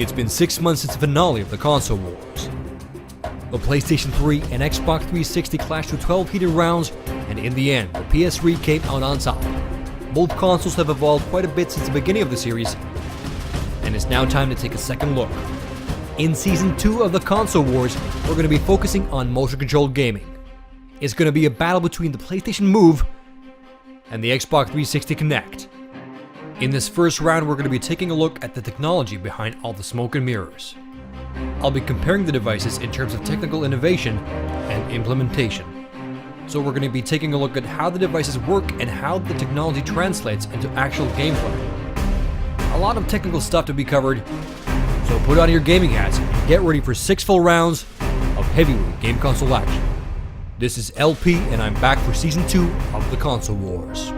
It's been 6 months since the finale of the console wars. The PlayStation 3 and Xbox 360 clashed with 12 heated rounds, and in the end, the PS3 came out on top. Both consoles have evolved quite a bit since the beginning of the series, and it's now time to take a second look. In Season 2 of the console wars, we're going to be focusing on motion-controlled gaming. It's going to be a battle between the PlayStation Move and the Xbox 360 Kinect. In this first round, we're going to be taking a look at the technology behind all the smoke and mirrors. I'll be comparing the devices in terms of technical innovation and implementation. So we're going to be taking a look at how the devices work and how the technology translates into actual gameplay. A lot of technical stuff to be covered, so put on your gaming hats and get ready for 6 full rounds of heavyweight game console action. This is LP, and I'm back for Season 2 of the Console Wars.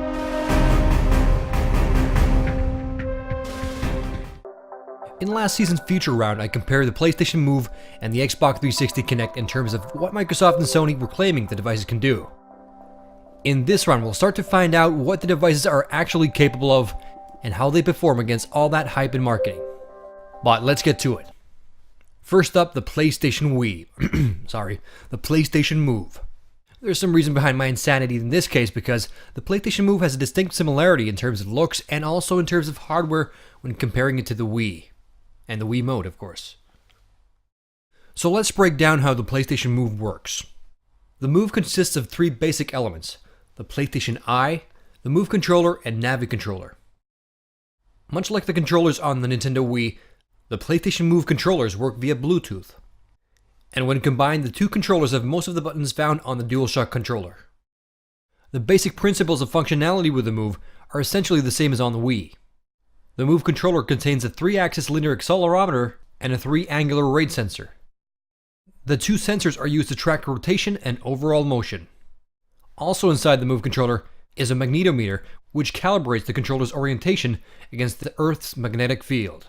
In last season's feature round, I compared the PlayStation Move and the Xbox 360 Kinect in terms of what Microsoft and Sony were claiming the devices can do. In this round, we'll start to find out what the devices are actually capable of and how they perform against all that hype and marketing. But let's get to it. First up, the PlayStation Wii. The PlayStation Move. There's some reason behind my insanity in this case because the PlayStation Move has a distinct similarity in terms of looks and also in terms of hardware when comparing it to the Wii. And the Wii Mode, of course. So let's break down how the PlayStation Move works. The Move consists of 3 basic elements: the PlayStation Eye, the Move Controller, and Navi Controller. Much like the controllers on the Nintendo Wii, the PlayStation Move controllers work via Bluetooth. And when combined, the 2 controllers have most of the buttons found on the DualShock controller. The basic principles of functionality with the Move are essentially the same as on the Wii. The Move controller contains a 3-axis linear accelerometer and a 3-angular rate sensor. The 2 sensors are used to track rotation and overall motion. Also inside the Move controller is a magnetometer, which calibrates the controller's orientation against the Earth's magnetic field.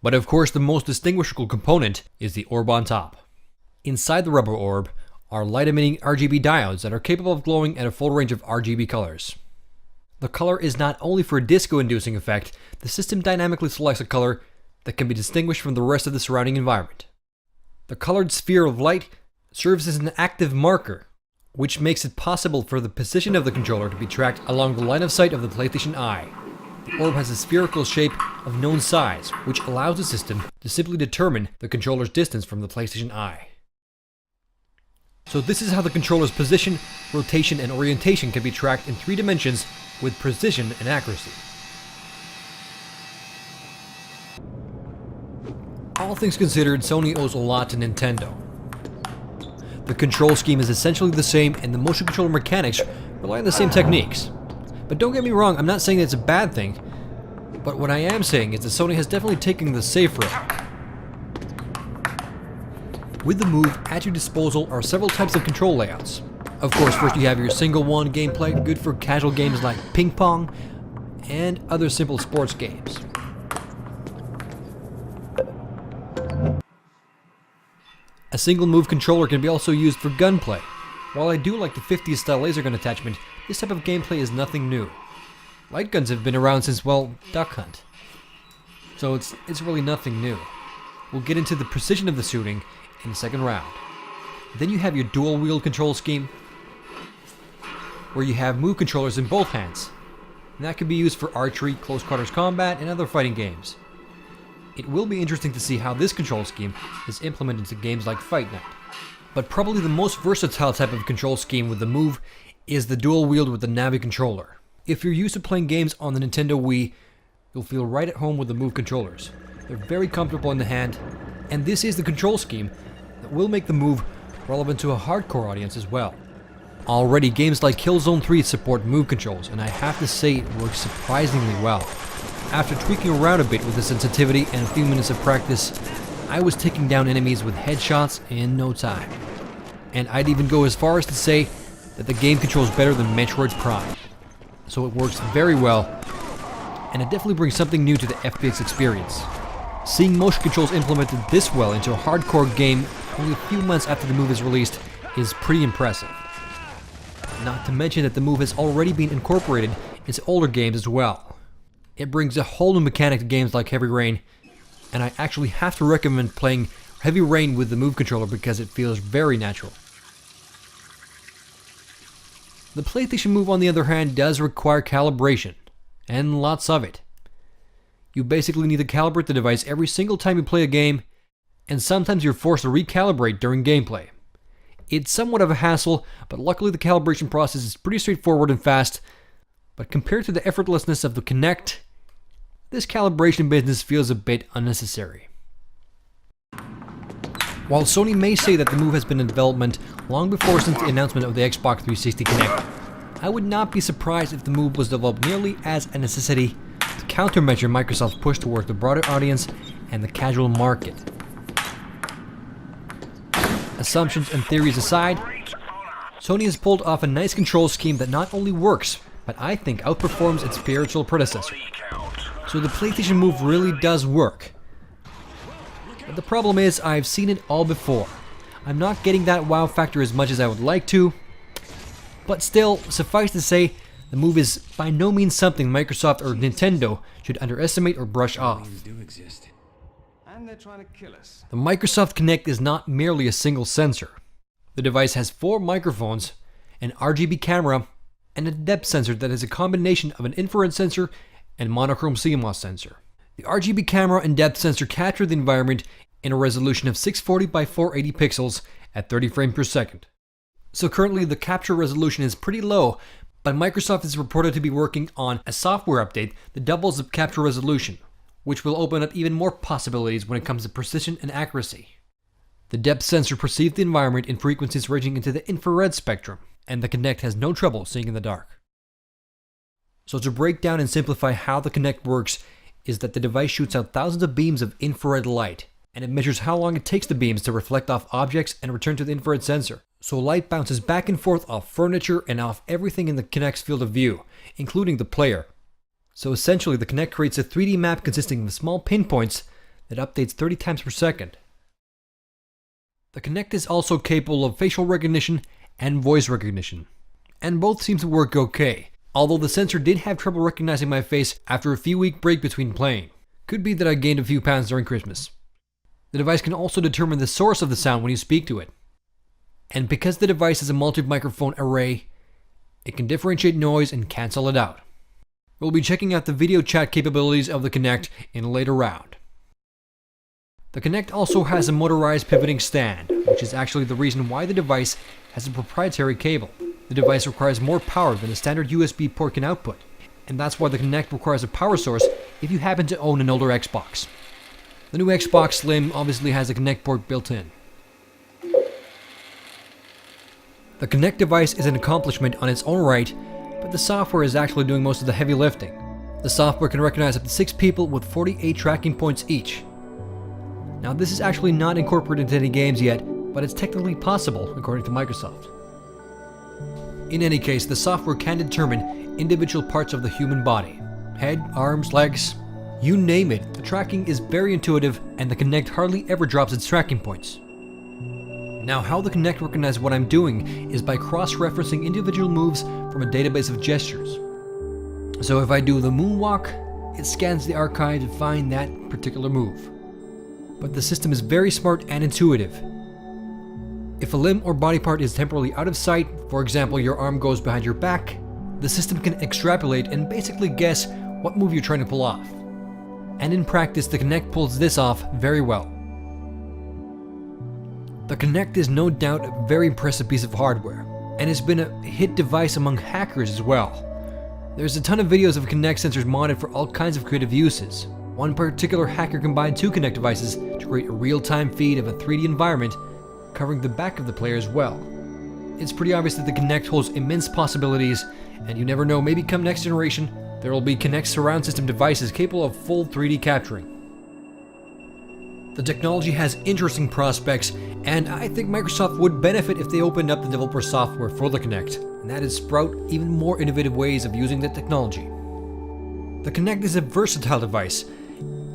But of course, the most distinguishable component is the orb on top. Inside the rubber orb are light-emitting RGB diodes that are capable of glowing at a full range of RGB colors. The color is not only for a disco-inducing effect, the system dynamically selects a color that can be distinguished from the rest of the surrounding environment. The colored sphere of light serves as an active marker, which makes it possible for the position of the controller to be tracked along the line of sight of the PlayStation Eye. The orb has a spherical shape of known size, which allows the system to simply determine the controller's distance from the PlayStation Eye. So this is how the controller's position, rotation, and orientation can be tracked in 3 dimensions with precision and accuracy. All things considered, Sony owes a lot to Nintendo. The control scheme is essentially the same and the motion controller mechanics rely on the same techniques. But don't get me wrong, I'm not saying it's a bad thing, but what I am saying is that Sony has definitely taken the safe route. With the Move, at your disposal are several types of control layouts. Of course, first you have your single one gameplay, good for casual games like ping pong and other simple sports games. A single Move controller can be also used for gunplay. While I do like the 50s style laser gun attachment, this type of gameplay is nothing new. Light guns have been around since, well, Duck Hunt. So it's really nothing new. We'll get into the precision of the shooting in the second round. Then you have your dual wield control scheme, where you have Move controllers in both hands. And that can be used for archery, close quarters combat, and other fighting games. It will be interesting to see how this control scheme is implemented into games like Fight Night. But probably the most versatile type of control scheme with the Move is the dual wield with the Navi controller. If you're used to playing games on the Nintendo Wii, you'll feel right at home with the Move controllers. They're very comfortable in the hand, and this is the control scheme that will make the Move relevant to a hardcore audience as well. Already, games like Killzone 3 support Move controls, and I have to say it works surprisingly well. After tweaking around a bit with the sensitivity and a few minutes of practice, I was taking down enemies with headshots in no time. And I'd even go as far as to say that the game controls better than Metroid Prime. So it works very well, and it definitely brings something new to the FPS experience. Seeing motion controls implemented this well into a hardcore game only a few months after the Move is released is pretty impressive. Not to mention that the Move has already been incorporated into older games as well. It brings a whole new mechanic to games like Heavy Rain, and I actually have to recommend playing Heavy Rain with the Move controller because it feels very natural. The PlayStation Move, on the other hand, does require calibration, and lots of it. You basically need to calibrate the device every single time you play a game, and sometimes you're forced to recalibrate during gameplay. It's somewhat of a hassle, but luckily the calibration process is pretty straightforward and fast, but compared to the effortlessness of the Kinect, this calibration business feels a bit unnecessary. While Sony may say that the Move has been in development long before since the announcement of the Xbox 360 Kinect, I would not be surprised if the Move was developed nearly as a necessity to countermeasure Microsoft's push towards the broader audience and the casual market. Assumptions and theories aside, Sony has pulled off a nice control scheme that not only works, but I think outperforms its spiritual predecessor. So the PlayStation Move really does work. But the problem is, I've seen it all before. I'm not getting that wow factor as much as I would like to, but still, suffice to say, the Move is by no means something Microsoft or Nintendo should underestimate or brush off. And they're trying to kill us. The Microsoft Kinect is not merely a single sensor. The device has 4 microphones, an RGB camera, and a depth sensor that is a combination of an infrared sensor and monochrome CMOS sensor. The RGB camera and depth sensor capture the environment in a resolution of 640 by 480 pixels at 30 frames per second. So currently the capture resolution is pretty low, but Microsoft is reported to be working on a software update that doubles the capture resolution, which will open up even more possibilities when it comes to precision and accuracy. The depth sensor perceives the environment in frequencies ranging into the infrared spectrum, and the Kinect has no trouble seeing in the dark. So to break down and simplify how the Kinect works is that the device shoots out thousands of beams of infrared light, and it measures how long it takes the beams to reflect off objects and return to the infrared sensor. So light bounces back and forth off furniture and off everything in the Kinect's field of view, including the player. So essentially, the Kinect creates a 3D map consisting of small pinpoints that updates 30 times per second. The Kinect is also capable of facial recognition and voice recognition, and both seem to work okay, although the sensor did have trouble recognizing my face after a few week break between playing. Could be that I gained a few pounds during Christmas. The device can also determine the source of the sound when you speak to it. And because the device has a multi-microphone array, it can differentiate noise and cancel it out. We'll be checking out the video chat capabilities of the Kinect in a later round. The Kinect also has a motorized pivoting stand, which is actually the reason why the device has a proprietary cable. The device requires more power than a standard USB port can output, and that's why the Kinect requires a power source if you happen to own an older Xbox. The new Xbox Slim obviously has a Kinect port built in. The Kinect device is an accomplishment on its own right, but the software is actually doing most of the heavy lifting. The software can recognize up to 6 people with 48 tracking points each. Now this is actually not incorporated into any games yet, but it's technically possible according to Microsoft. In any case, the software can determine individual parts of the human body. Head, arms, legs, you name it. The tracking is very intuitive and the Kinect hardly ever drops its tracking points. Now how the Kinect recognizes what I'm doing is by cross-referencing individual moves from a database of gestures. So if I do the moonwalk, it scans the archive to find that particular move. But the system is very smart and intuitive. If a limb or body part is temporarily out of sight, for example your arm goes behind your back, the system can extrapolate and basically guess what move you're trying to pull off. And in practice, the Kinect pulls this off very well. The Kinect is no doubt a very impressive piece of hardware, and has been a hit device among hackers as well. There's a ton of videos of Kinect sensors modded for all kinds of creative uses. One particular hacker combined 2 Kinect devices to create a real-time feed of a 3D environment covering the back of the player as well. It's pretty obvious that the Kinect holds immense possibilities, and you never know, maybe come next generation, there will be Kinect surround system devices capable of full 3D capturing. The technology has interesting prospects, and I think Microsoft would benefit if they opened up the developer software for the Kinect, and that is sprout even more innovative ways of using the technology. The Kinect is a versatile device,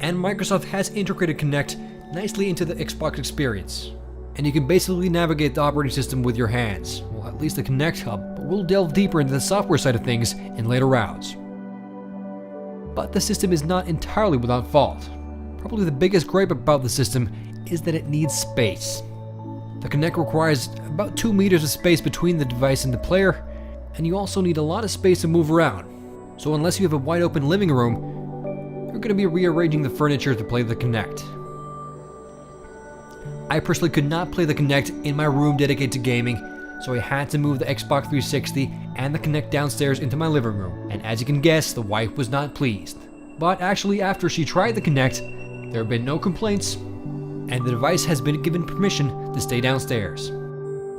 and Microsoft has integrated Kinect nicely into the Xbox experience. And you can basically navigate the operating system with your hands, well at least the Kinect hub, but we'll delve deeper into the software side of things in later rounds. But the system is not entirely without fault. Probably the biggest gripe about the system is that it needs space. The Kinect requires about 2 meters of space between the device and the player, and you also need a lot of space to move around. So unless you have a wide open living room, you're going to be rearranging the furniture to play the Kinect. I personally could not play the Kinect in my room dedicated to gaming, so I had to move the Xbox 360 and the Kinect downstairs into my living room, and as you can guess, the wife was not pleased. But actually, after she tried the Kinect, there have been no complaints, and the device has been given permission to stay downstairs.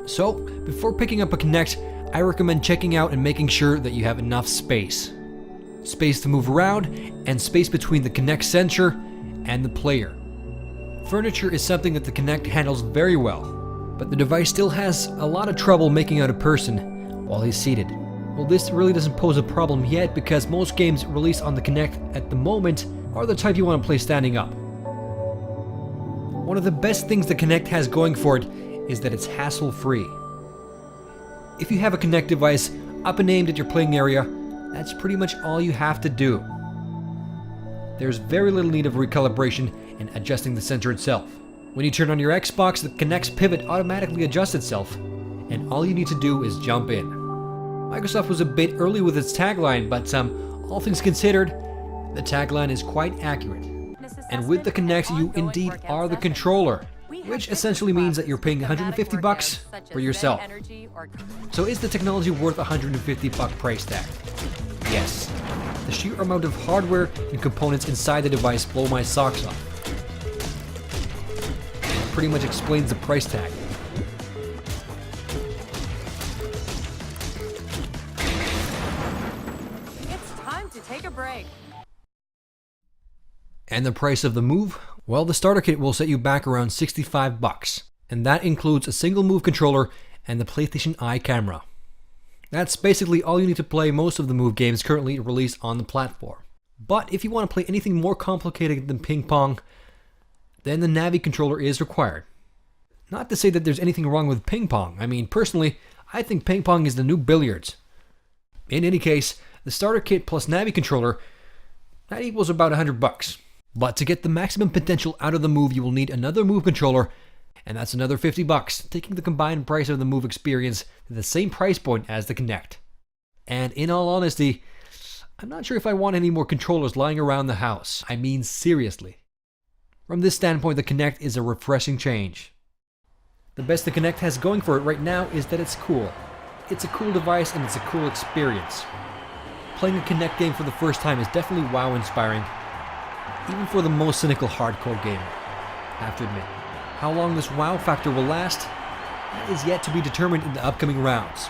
So, before picking up a Kinect, I recommend checking out and making sure that you have enough space. Space to move around, and space between the Kinect sensor and the player. Furniture is something that the Kinect handles very well, but the device still has a lot of trouble making out a person while he's seated. Well, this really doesn't pose a problem yet because most games released on the Kinect at the moment are the type you want to play standing up. One of the best things the Kinect has going for it is that it's hassle-free. If you have a Kinect device up and aimed at your playing area, that's pretty much all you have to do. There's very little need of recalibration and adjusting the sensor itself. When you turn on your Xbox, the Kinect's pivot automatically adjusts itself, and all you need to do is jump in. Microsoft was a bit early with its tagline, but all things considered, the tagline is quite accurate. And with the Kinect, you indeed are the controller, which essentially means that you're paying $150 for yourself. So is the technology worth $150 price tag? Yes. The sheer amount of hardware and components inside the device blow my socks off. It pretty much explains the price tag. It's time to take a break. And the price of the Move? Well, the starter kit will set you back around $65, and that includes a single Move controller and the PlayStation Eye camera. That's basically all you need to play most of the Move games currently released on the platform. But if you want to play anything more complicated than ping pong, then the Navi controller is required. Not to say that there's anything wrong with ping pong. I mean, personally, I think ping pong is the new billiards. In any case, the starter kit plus Navi controller, that equals about $100. But to get the maximum potential out of the Move, you will need another Move controller, and that's another $50, taking the combined price of the Move experience to the same price point as the Kinect. And in all honesty, I'm not sure if I want any more controllers lying around the house. I mean, seriously. From this standpoint, the Kinect is a refreshing change. The best the Kinect has going for it right now is that it's cool. It's a cool device and it's a cool experience. Playing a Kinect game for the first time is definitely wow-inspiring, even for the most cynical hardcore gamer, I have to admit. How long this wow factor will last, that is yet to be determined in the upcoming rounds.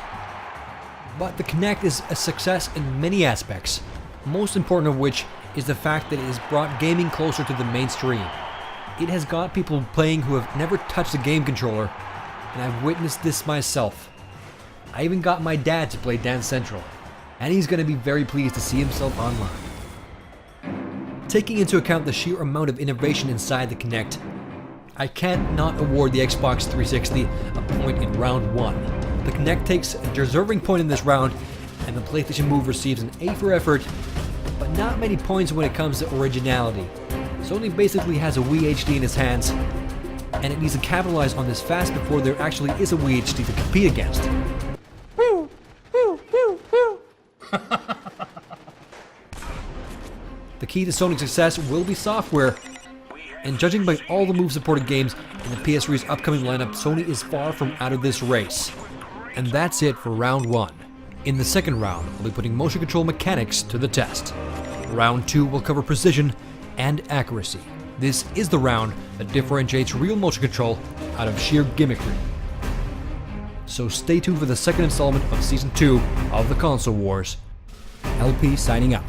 But the Kinect is a success in many aspects, most important of which is the fact that it has brought gaming closer to the mainstream. It has got people playing who have never touched a game controller, and I've witnessed this myself. I even got my dad to play Dance Central, and he's going to be very pleased to see himself online. Taking into account the sheer amount of innovation inside the Kinect, I can't not award the Xbox 360 a point in round 1. The Kinect takes a deserving point in this round, and the PlayStation Move receives an A for effort, but not many points when it comes to originality. Sony basically has a Wii HD in its hands, and it needs to capitalize on this fast before there actually is a Wii HD to compete against. The key to Sony's success will be software, and judging by all the Move-supported games in the PS3's upcoming lineup, Sony is far from out of this race. And that's it for round 1. In the second round, I'll be putting motion control mechanics to the test. Round 2 will cover precision and accuracy. This is the round that differentiates real motion control out of sheer gimmickry. So stay tuned for the second installment of Season 2 of the Console Wars. LP signing out.